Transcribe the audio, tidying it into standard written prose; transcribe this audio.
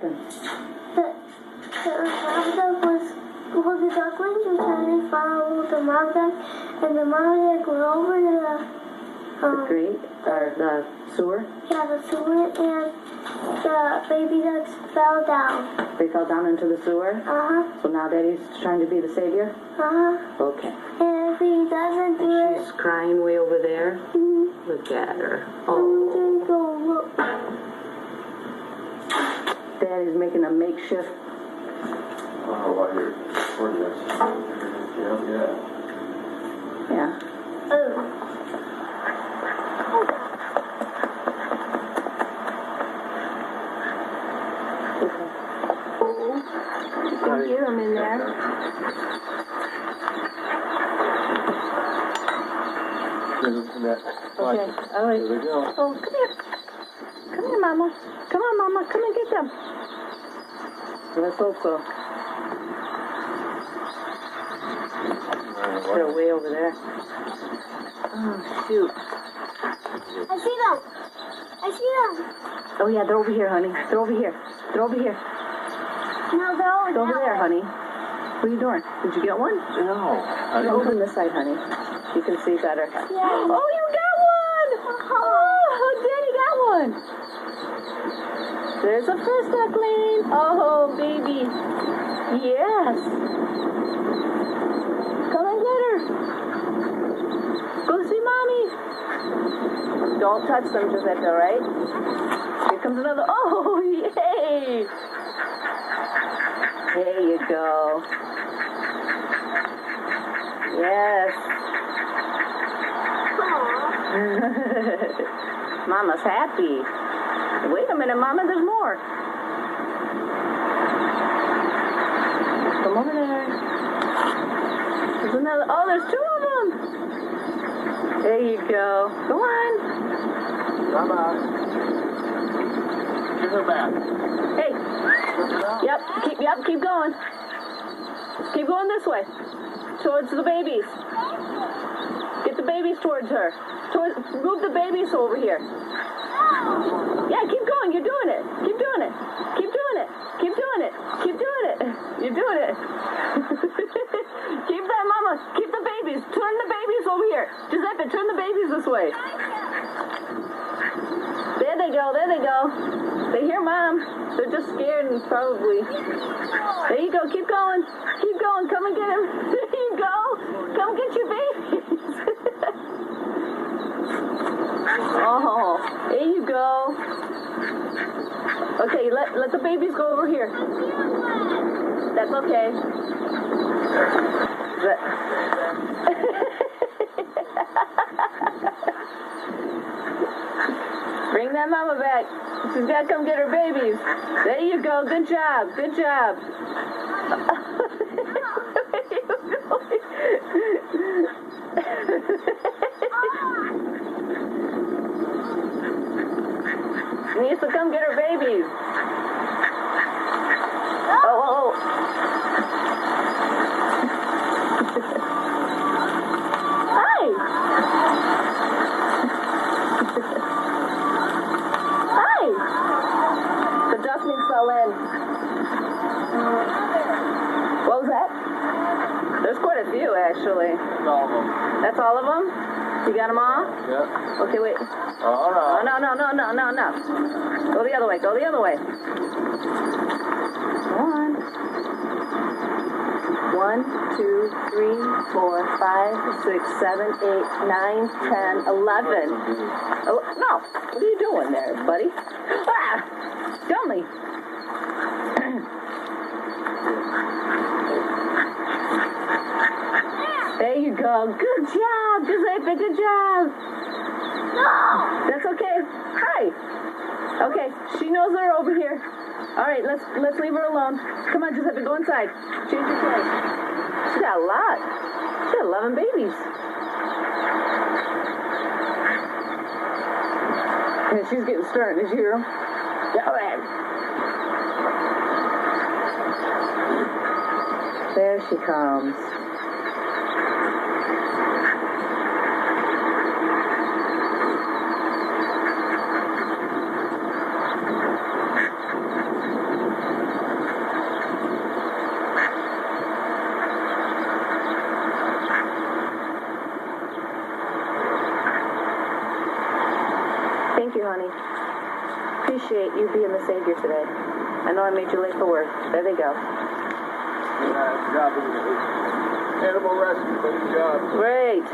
The ducklings were trying to follow the mom duck, and the mom duck went over to the creek, or the sewer? Yeah, the sewer, and the baby ducks fell down. They fell down into the sewer? Uh-huh. So now Daddy's trying to be the savior? Uh-huh. Okay. And if he doesn't do it... She's crying way over there? Mm-hmm. Look at her. Oh. There you go, look. Daddy's making a makeshift... Oh, I hear it. Yeah. Oh. You can hear him in there. Okay, all right. There we go. Oh, come here. Come here, Mama. Come on, Mama. Come and get them. Let's hope so. They're way over there. Oh, shoot. I see them. Oh, yeah, they're over here, honey. They're over here. They're over here. No, they're Over there, honey. What are you doing? Did you get one? No. Open this side, honey. You can see better. Yeah. Oh, you got one! Oh, Daddy got one. There's a first duckling. Oh, baby. Yes. Come and get her. Go see Mommy. Don't touch them, Giuseppe, all right? Here comes another. Oh, yay. There you go. Yes. Mama's happy. Wait a minute, Mama, there's more. Come over there. There's another. Oh, there's two of them. There you go. Go on. Mama. Give her back. Hey. Keep going. Keep going this way. Towards the babies. Get the babies towards her. Move the babies over here. Yeah, keep going. You're doing it. Keep doing it. Keep doing it. Keep doing it. Keep doing it. You're doing it. Keep that, Mama. Keep the babies. Turn the babies over here. Giuseppe, turn the babies this way. There they go. There they go. They hear Mom. They're just scared and probably... There you go. Keep going. Keep going. Come and get him. There you go. Come get your babies. Oh, there you go. Okay, let the babies go over here. That's okay. Bring that Mama back. She's got to come get her babies. There you go. Good job. Good job. She needs to come get her babies. Oh. Hi. Hi. The ducklings fell in. What was that? There's quite a few, actually. That's all of them. That's all of them? You got them all? Yeah. Okay, wait. Oh, no. No. Go the other way. Go the other way. Come on. 1, 2, 3, 4, 5, 6, 7, 8, 9, 10, 11. No. What are you doing there, buddy? Ah! Dummy. There you go. Good job, Giuseppe. Good job. No. That's okay. Hi. Okay. She knows they're over here. All right. Let's leave her alone. Come on, Giuseppe. Go inside. Change your clothes. She got a lot. She got 11 babies. Yeah, she's getting stern. Did you hear him? Yeah, all right. There she comes. you, honey. Appreciate you being the savior today. I know I made you late for work. There they go. Nice job. Animal rescue, good job. Great.